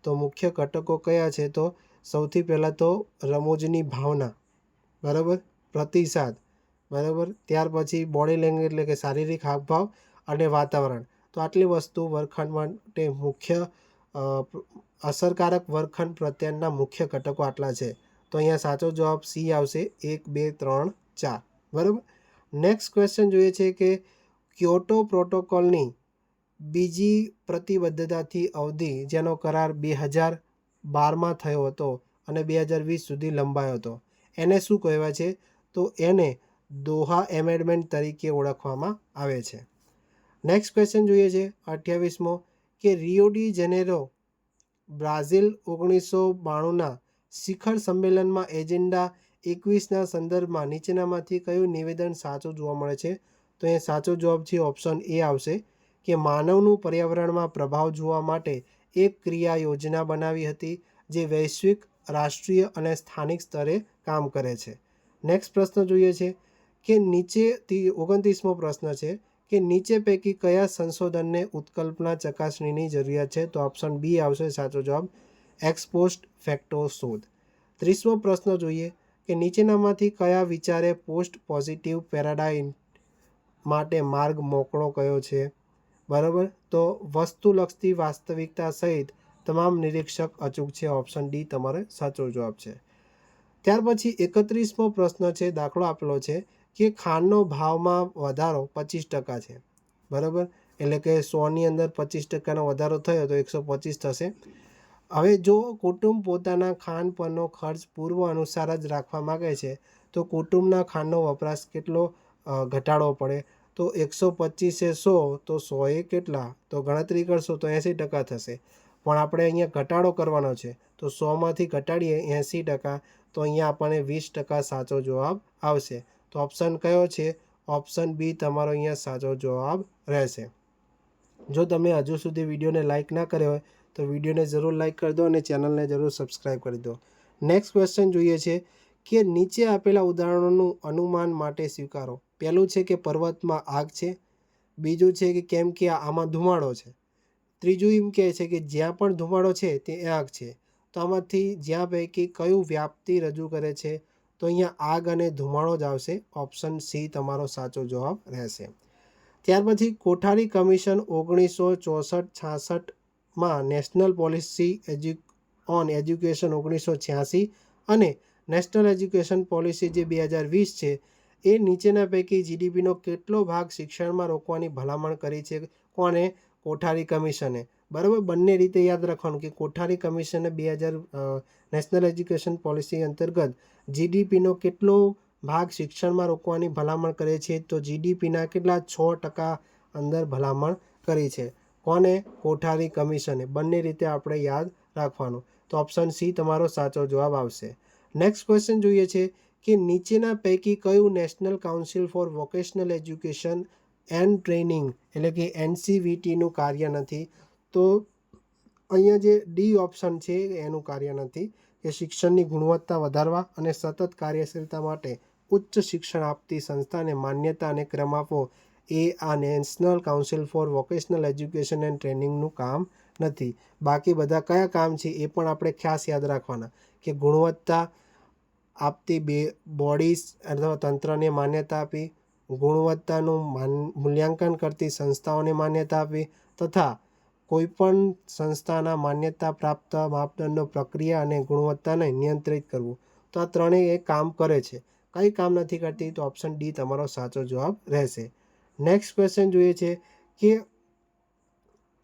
તો મુખ્ય ઘટકો કયા છે? તો સૌથી પહેલાં તો રમૂજની ભાવના, બરાબર, પ્રતિસાદ, બરાબર. ત્યાર પછી બોડી લેંગ્વેજ એટલે કે શારીરિક હાવભાવ અને વાતાવરણ. તો આટલી વસ્તુ વર્ગખંડ માટે મુખ્ય અસરકારક વર્ગખંડ પ્રત્યાયનના મુખ્ય ઘટકો આટલા છે. તો અહીંયા સાચો જવાબ સી આવશે 1 2 3 4, બરાબર. નેક્સ્ટ ક્વેશ્ચન જોઈએ છે કે ક્યોટો પ્રોટોકોલની બીજી પ્રતિબદ્ધતાથી અવધિ જેનો કરાર 2012માં થયો હતો અને 2020 સુધી લંબાયો હતો, એને શું કહેવાય છે? તો એને દોહા એમેન્ડમેન્ટ તરીકે ઓળખવામાં આવે છે. નેક્સ્ટ ક્વેશ્ચન જોઈએ છે 28મો કે રિયો ડી જેનેરો બ્રાઝિલ 1992ના શિખર સંમેલનમાં એજન્ડા 21ના સંદર્ભમાં નીચેનામાંથી કયું નિવેદન સાચું જોવા મળે છે? તો એ સાચો જવાબ છે ઓપ્શન એ આવશે કે માનવનું પર્યાવરણમાં પ્રભાવ જોવા માટે એક ક્રિયા યોજના બનાવી હતી જે વૈશ્વિક, રાષ્ટ્રીય અને સ્થાનિક સ્તરે કામ કરે છે. નેક્સ્ટ પ્રશ્ન જોઈએ છે કે નીચેથી 29મો પ્રશ્ન છે કે નીચે પૈકી કયા સંશોધનને ઉત્કલ્પના ચકાસણીની જરૂરિયાત છે? તો ઓપ્શન બી આવશે સાચો જવાબ, એક્સ પોસ્ટ ફેક્ટો શોધ. 30મો પ્રશ્ન જોઈએ કે નીચેનામાંથી કયા વિચારે પોસ્ટ પોઝિટિવ પેરાડાઇમ માટે માર્ગ મોકળો કયો છે? બરાબર, તો વસ્તુલક્ષી વાસ્તવિકતા સહિત તમામ નિરીક્ષક અચૂક છે. ઓપ્શન ડી તમારે સાચો જવાબ છે. ત્યાર પછી 31મો પ્રશ્ન છે, દાખલો આપેલો છે કે ખાંડનો ભાવમાં વધારો 25% છે. બરાબર, એટલે કે 100ની અંદર 25%નો વધારો થયો તો 125 થશે. હવે જો કુટુંબ પોતાના ખાંડ પરનો ખર્ચ પૂર્વ અનુસાર જ રાખવા માગે છે તો કુટુંબના ખાંડનો વપરાશ કેટલો ઘટાડવો પડે? તો 125 એ 100 તો 100 એ કેટલા? તો ગણતરી કરશો તો 80% થશે. પણ આપણે અહીંયા ઘટાડો કરવાનો છે તો 100માંથી ઘટાડીએ 80%, તો અહીંયા આપણને 20% સાચો જવાબ આવશે. તો ઓપ્શન કયો છે? ઓપ્શન બી તમારો અહીંયા સાચો જવાબ રહેશે. જો તમે હજુ સુધી વિડીયોને લાઇક ના કર્યો હોય તો વિડીયોને જરૂર લાઇક કરી દો અને ચેનલને જરૂર સબસ્ક્રાઈબ કરી દો. નેક્સ્ટ ક્વેશ્ચન જોઈએ છે કે નીચે આપેલા ઉદાહરણોનું અનુમાન માટે સ્વીકારો. પહેલું છે કે પર્વતમાં આગ છે. બીજું છે કે કેમ કે આમાં ધુમાડો છે. ત્રીજું એમ કહે છે કે જ્યાં પણ ધુમાડો છે તે આગ છે. તો આમાંથી જ્યાં પૈકી કયું વ્યાપ્તિ રજૂ કરે છે? તો અહીંયા આગ અને ધુમાડો જ આવશે. ઓપ્શન સી તમારો સાચો જવાબ રહેશે. ત્યાર પછી કોઠારી કમિશન 1964-66માં નેશનલ પોલિસી ઓન એજ્યુકેશન 1986 અને નેશનલ એજ્યુકેશન પોલિસી જે 2020 છે એ નીચેના પૈકી જીડીપીનો કેટલો ભાગ શિક્ષણમાં રોકવાની ભલામણ કરી છે? કોને? કોઠારી કમિશને. બરાબર, બંને રીતે યાદ રાખવાનું કે કોઠારી કમિશને નેશનલ એજ્યુકેશન પોલિસી અંતર્ગત જીડીપીનો કેટલો ભાગ શિક્ષણમાં રોકવાની ભલામણ કરે છે? તો જીડીપીના કેટલા? 6% અંદર ભલામણ કરી છે. કોને? કોઠારી કમિશને. બંને રીતે આપણે યાદ રાખવાનું. તો ઓપ્શન સી તમારો સાચો જવાબ આવશે. નેક્સ્ટ ક્વેશ્ચન જોઈએ છે કે નીચેના પૈકી કયું national council for vocational education and training એટલે કે NCVTનું કાર્ય નથી? તો અહીંયા જે ડી ઓપ્શન છે એનું કાર્ય નથી, કે શિક્ષણની ગુણવત્તા વધારવા અને સતત કાર્યશીલતા માટે ઉચ્ચ શિક્ષણ આપતી સંસ્થાને માન્યતા અને ક્રમ આપવો એ આ national council for vocational education and ટ્રેનિંગનું કામ નથી. બાકી બધા કયા કામ છે એ પણ આપણે ખાસ યાદ રાખવાના, કે ગુણવત્તા આપતી બોડીઝ અથવા તંત્રને માન્યતા આપી, ગુણવત્તાનું મૂલ્યાંકન કરતી સંસ્થાઓને માન્યતા આપવી, તથા કોઈપણ સંસ્થાના માન્યતા પ્રાપ્ત માપદંડો પ્રક્રિયા અને ગુણવત્તાને નિયંત્રિત કરવું. તો આ ત્રણેય એ કામ કરે છે. કઈ કામ નથી કરતી? તો ઓપ્શન ડી તમારો સાચો જવાબ રહેશે. નેક્સ્ટ ક્વેશ્ચન જોઈએ છે કે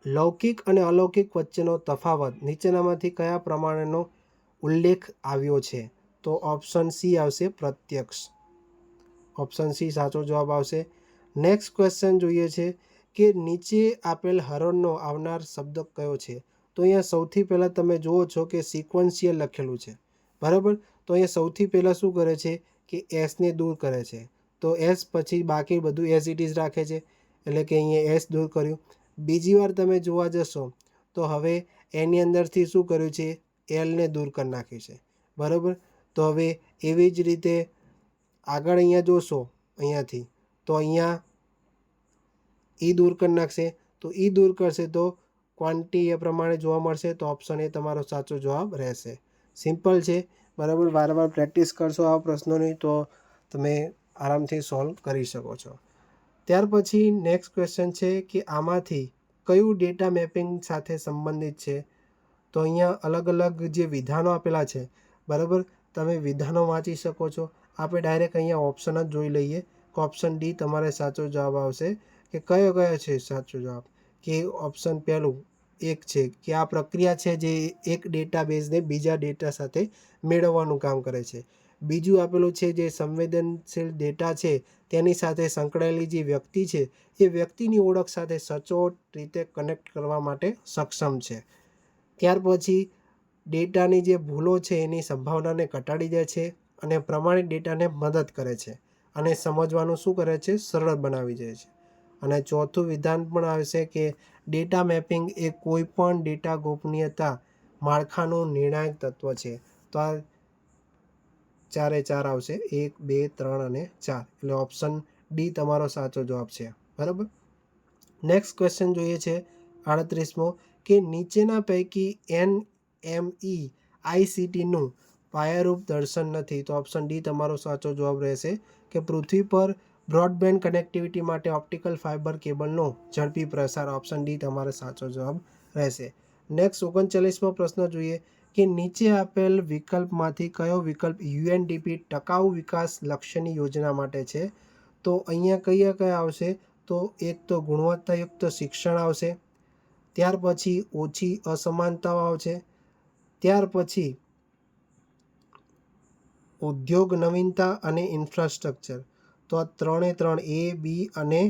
લૌકિક અને અલૌકિક વચ્ચેનો તફાવત નીચેનામાંથી કયા પ્રમાણનો ઉલ્લેખ આવ્યો છે? તો ઓપ્શન સી આવશે, પ્રત્યક્ષ. ઓપ્શન સી સાચો જવાબ આવશે. નેક્સ્ટ ક્વેશ્ચન જોઈએ છે કે નીચે આપેલ હરોળનો આવનાર શબ્દ કયો છે? તો અહીંયા સૌથી પહેલાં તમે જુઓ છો કે સિક્વન્શિયલ લખેલું છે. બરાબર, તો અહીંયા સૌથી પહેલાં શું કરે છે કે એસને દૂર કરે છે. તો એસ પછી બાકી બધું એઝ ઇટ ઇઝ રાખે છે, એટલે કે અહીંયા એસ દૂર કર્યું. બીજી વાર તમે જોવા જશો તો હવે એની અંદરથી શું કર્યું છે? એલને દૂર કરી નાખ્યું છે. બરાબર, તો હવે એવી જ રીતે આગળ અહીંયા જોશો અહીંયાથી, તો અહીંયા ઈ દૂર કરી નાખશે. તો ઈ દૂર કરશે તો ક્વોન્ટિટી એ પ્રમાણે જોવા મળશે. તો ઓપ્શન એ તમારો સાચો જવાબ રહેશે. સિમ્પલ છે. બરાબર, વારંવાર પ્રેક્ટિસ કરશો આ પ્રશ્નોની તો તમે આરામથી સોલ્વ કરી શકો છો. ત્યાર પછી નેક્સ્ટ ક્વેશ્ચન છે કે આમાંથી કયું ડેટા મેપિંગ સાથે સંબંધિત છે? તો અહીંયા અલગ અલગ જે વિધાનો આપેલા છે, બરાબર, તમે વિધાનો વાંચી શકો છો. આપણે ડાયરેક્ટ અહીંયા ઓપ્શન જ જોઈ લઈએ. ઓપ્શન ડી તમારે સાચો જવાબ આવશે. કે કયો કયો છે સાચો જવાબ? કે ઓપ્શન પહેલું એક છે કે આ પ્રક્રિયા છે જે એક ડેટાબેઝને બીજા ડેટા સાથે મેળવવાનું કામ કરે છે. બીજું આપેલું છે જે સંવેદનશીલ ડેટા છે તેની સાથે સંકળાયેલી જે વ્યક્તિ છે એ વ્યક્તિની ઓળખ સાથે સચોટ રીતે કનેક્ટ કરવા માટે સક્ષમ છે. ત્યાર પછી ડેટાની જે ભૂલો છે એની સંભાવનાને ઘટાડી દે છે અને પ્રમાણિત ડેટાને મદદ કરે છે અને સમજવાનું શું કરે છે? સરળ બનાવી દે છે. અને ચોથું વિધાન પણ આવશે કે ડેટા મેપિંગ એ કોઈ પણ ડેટા ગોપનીયતા માળખાનું નિર્ણાયક તત્વ છે. તો આ ચારે ચાર આવશે, 1, 2, 3 અને 4. એટલે ઓપ્શન ડી તમારો સાચો જવાબ છે. બરાબર. નેક્સ્ટ ક્વેશ્ચન જોઈએ છે 38મો કે નીચેના પૈકી NMEICTનું પાયારૂપ દર્શન નથી. તો ઓપ્શન ડી તમારો સાચો જવાબ રહેશે કે પૃથ્વી પર બ્રોડબેન્ડ કનેક્ટિવિટી માટે ઓપ્ટિકલ ફાઇબર કેબલનો ઝડપી પ્રસાર. ઓપ્શન ડી તમારો સાચો જવાબ રહેશે. નેક્સ્ટ 39મો પ્રશ્ન જોઈએ કે નીચે આપેલ વિકલ્પમાંથી કયો વિકલ્પ UNDP ટકાઉ વિકાસ લક્ષ્યની યોજના માટે છે? તો અહીંયા કયા આવશે? તો એક તો ગુણવત્તાયુક્ત શિક્ષણ આવશે, ત્યાર પછી ઓછી અસમાનતાઓ આવશે, ત્યાર પછી ઉદ્યોગ નવીનતા અને ઇન્ફ્રાસ્ટ્રક્ચર. તો આ 3 A, B અને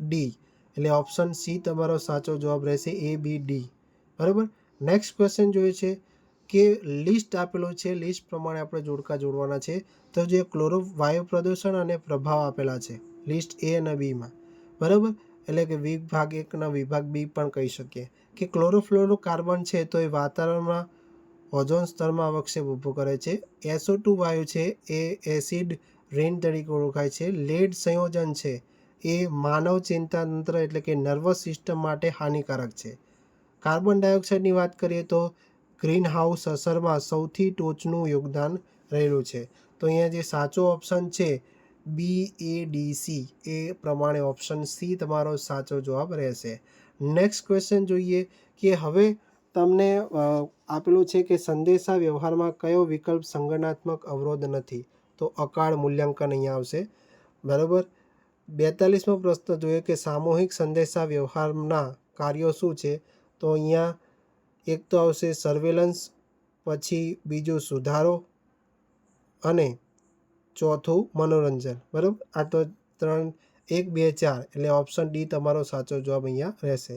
ડી, એટલે ઓપ્શન સી તમારો સાચો જવાબ રહેશે, ABD. બરાબર. નેક્સ્ટ ક્વેશ્ચન જોઈએ છે કે લિસ્ટ આપેલું છે, લિસ્ટ પ્રમાણે આપણે જોડકા જોડવાના છે. તો જે વાયુ પ્રદૂષણ અને પ્રભાવ આપેલા છે લિસ્ટ A અને બીમાં. બરાબર. એટલે કે વિભાગ 1 ના વિભાગ બી પણ કહી શકીએ કે ક્લોરોફ્લોરોકાર્બન છે તો એ વાતાવરણમાં ઓઝોન સ્તરમાં અવક્ષેપ ઊભો કરે છે. SO2 વાયુ છે એ એસિડ રેન તરીકે ઓળખાય છે. લેડ સંયોજન છે એ માનવ ચેતાતંત્ર એટલે કે નર્વસ સિસ્ટમ માટે હાનિકારક છે. કાર્બન ડાયોક્સાઇડની વાત કરીએ તો ગ્રીન હાઉસ અસરમાં સૌથી ટોચનું યોગદાન રહેલું છે. તો અહીંયા જે સાચો ઓપ્શન છે BADC એ પ્રમાણે ઓપ્શન સી તમારો સાચો જવાબ રહેશે. નેક્સ્ટ ક્વેશ્ચન જોઈએ કે હવે તમને આપેલું છે કે સંદેશા વ્યવહારમાં કયો વિકલ્પ સંગઠનાત્મક અવરોધ નથી? તો અકાળ મૂલ્યાંકન અહીંયા આવશે. બરાબર. 42મો પ્રશ્ન જોઈએ કે સામૂહિક સંદેશા વ્યવહારના કાર્યો શું છે? તો અહીંયા એક તો આવશે સર્વેલન્સ, પછી બીજું સુધારો અને ચોથું મનોરંજન. બરાબર. આ તો 3, 1, 2, 4 એટલે ઓપ્શન ડી તમારો સાચો જવાબ અહીંયા રહેશે.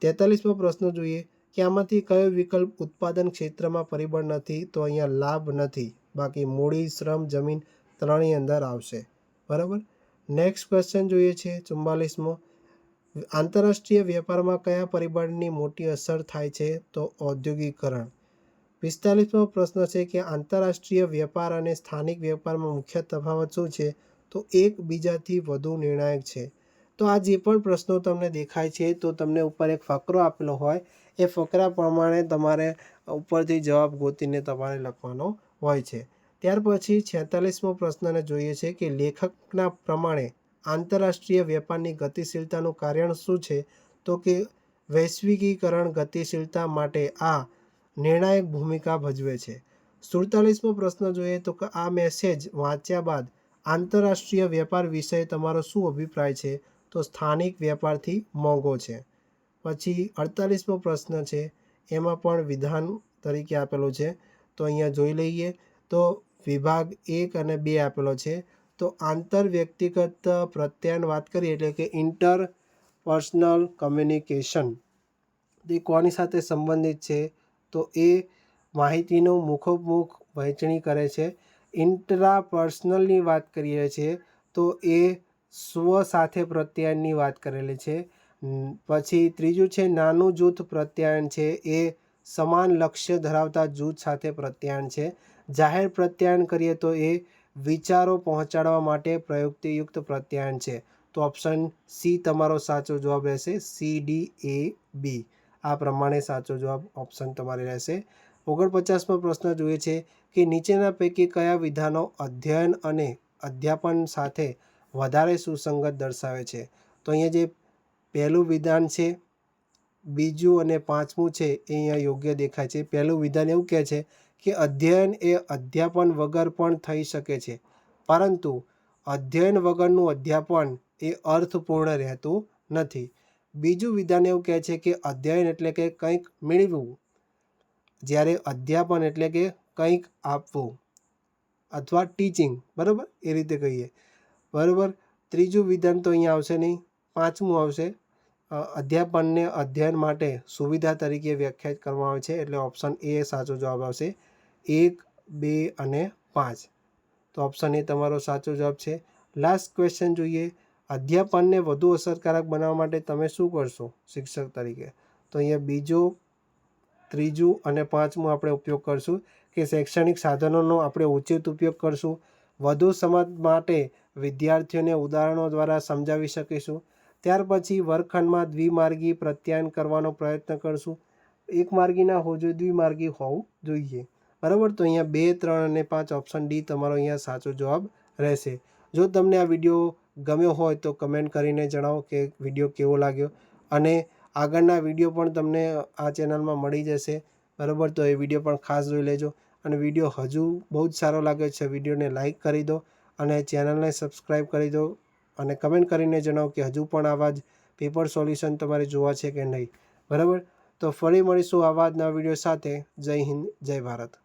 43મો પ્રશ્ન જોઈએ કે આમાંથી કયો વિકલ્પ ઉત્પાદન ક્ષેત્રમાં પરિબળ નથી? તો અહીંયા લાભ નથી, બાકી મૂડી, શ્રમ, જમીન ત્રણેય અંદર આવશે. બરાબર. નેક્સ્ટ ક્વેશ્ચન જોઈએ છે 44મો. આંતરરાષ્ટ્રીય વેપારમાં કયા પરિબળની મોટી અસર થાય છે? તો ઔદ્યોગિકરણ. 45મો પ્રશ્ન છે કે આંતરરાષ્ટ્રીય વેપાર અને સ્થાનિક વેપારમાં મુખ્ય તફાવત શું છે? તો એકબીજાથી વધુ નિર્ણાયક છે. તો આ જે પણ પ્રશ્નો તમને દેખાય છે તો તમને ઉપર એક ફકરો આપેલો હોય, એ ફકરા પ્રમાણે તમારે ઉપરથી જવાબ ગોતીને તમારે લખવાનો હોય છે. ત્યાર પછી 46મો પ્રશ્નને જોઈએ છે કે લેખકના પ્રમાણે આંતરરાષ્ટ્રીય વેપારની ગતિશીલતાનું કારણ શું છે? તો કે વૈશ્વિકીકરણ ગતિશીલતા માટે આ નિર્ણાયક ભૂમિકા ભજવે છે. 47મો પ્રશ્ન જોઈએ તો કે આ મેસેજ વાંચ્યા બાદ આંતરરાષ્ટ્રીય વેપાર વિશે તમારો શું અભિપ્રાય છે? તો સ્થાનિક વેપારથી મોંઘો છે. પછી 48મો પ્રશ્ન છે, એમાં પણ વિધાન તરીકે આપેલો છે. તો અહીંયા જોઈ લઈએ તો વિભાગ 1 અને 2 આપેલો છે. તો આંતર વ્યક્તિગત પ્રત્યાયન વાત કરીએ એટલે કે ઇન્ટર પર્સનલ કમ્યુનિકેશન, તે કોની સાથે સંબંધિત છે? તો એ માહિતીનું મુખોમુખ વહેંચણી કરે છે. ઇન્ટ્રાપર્સનલની વાત કરીએ છીએ તો એ સ્વ સાથે પ્રત્યાયનની વાત કરેલી છે. પછી ત્રીજું છે નાનું જૂથ પ્રત્યાયન છે, એ સમાન લક્ષ્ય ધરાવતા જૂથ સાથે પ્રત્યાયન છે. જાહેર પ્રત્યાયન કરીએ તો એ વિચારો પહોંચાડવા માટે પ્રયુક્તિયુક્ત પ્રત્યાયન છે. તો ઓપ્શન સી તમારો સાચો જવાબ રહેશે, CDAB. આ પ્રમાણે સાચો જવાબ ઓપ્શન તમારે રહેશે. 49મો પ્રશ્ન જોઈએ છે કે નીચેના પૈકી કયા વિધાનો અધ્યયન અને અધ્યાપન સાથે વધારે સુસંગત દર્શાવે છે? તો અહીંયા જે પહેલું વિધાન છે, બીજું અને પાંચમું છે એ અહીંયા યોગ્ય દેખાય છે. પહેલું વિધાન એવું કહે છે કે અધ્યયન એ અધ્યાપન વગર પણ થઈ શકે છે, પરંતુ અધ્યયન વગરનું અધ્યાપન એ અર્થપૂર્ણ રહેતું નથી. બીજું વિધાન એવું કહે છે કે અધ્યયન એટલે કે કંઈક મેળવવું, જ્યારે અધ્યાપન એટલે કે કંઈક આપવું અથવા ટીચિંગ. બરાબર, એ રીતે કહીએ. બરાબર. ત્રીજું વિધાન તો અહીંયા આવશે નહીં, પાંચમું આવશે. અધ્યાપનને અધ્યયન માટે સુવિધા તરીકે વ્યાખ્યાયિત કરવામાં આવે છે, એટલે ઓપ્શન એ સાચો જવાબ આવશે. 1, 2 અને 5. તો ઓપ્શન એ તમારો સાચો જવાબ છે. લાસ્ટ ક્વેશ્ચન જોઈએ, અધ્યાપનને વધુ અસરકારક બનાવવા માટે તમે શું કરશો શિક્ષક તરીકે? તો અહીંયા બીજું, ત્રીજું અને પાંચમું આપણે ઉપયોગ કરશું કે શૈક્ષણિક સાધનોનો આપણે ઉચિત ઉપયોગ કરશું, વધુ સમજ માટે વિદ્યાર્થીઓને ઉદાહરણો દ્વારા સમજાવી શકીશું. ત્યાર પછી વર્ગખંડમાં દ્વિમાર્ગી પ્રત્યાયન કરવાનો પ્રયત્ન કરશું. એકમાર્ગી ના હોવું જોઈએ, દ્વિમાર્ગી હોવું જોઈએ. બરાબર, તો અહીંયા 2, 3 અને 5 ઓપ્શન ડી તમારો અહીંયા સાચો જવાબ રહેશે. જો તમને આ વિડીયો ગમ્યો હોય તો કમેન્ટ કરીને જણાવો કે વિડીયો કેવો લાગ્યો, અને આગળના વિડીયો પણ તમને આ ચેનલમાં મળી જશે. બરાબર, તો એ વિડીયો પણ ખાસ જોઈ લેજો. અને વિડીયો હજુ બહુ જ સારો લાગ્યો છે, વિડીયોને લાઇક કરી દો અને ચેનલને સબસ્ક્રાઈબ કરી દો, અને કમેન્ટ કરીને જણાવો કે હજુ પણ આવા જ પેપર સોલ્યુશન તમારે જોવા છે કે નહીં. બરાબર, તો ફરી મળીશું આવા જ નવા વિડીયો સાથે. જય હિન્દ, જય ભારત.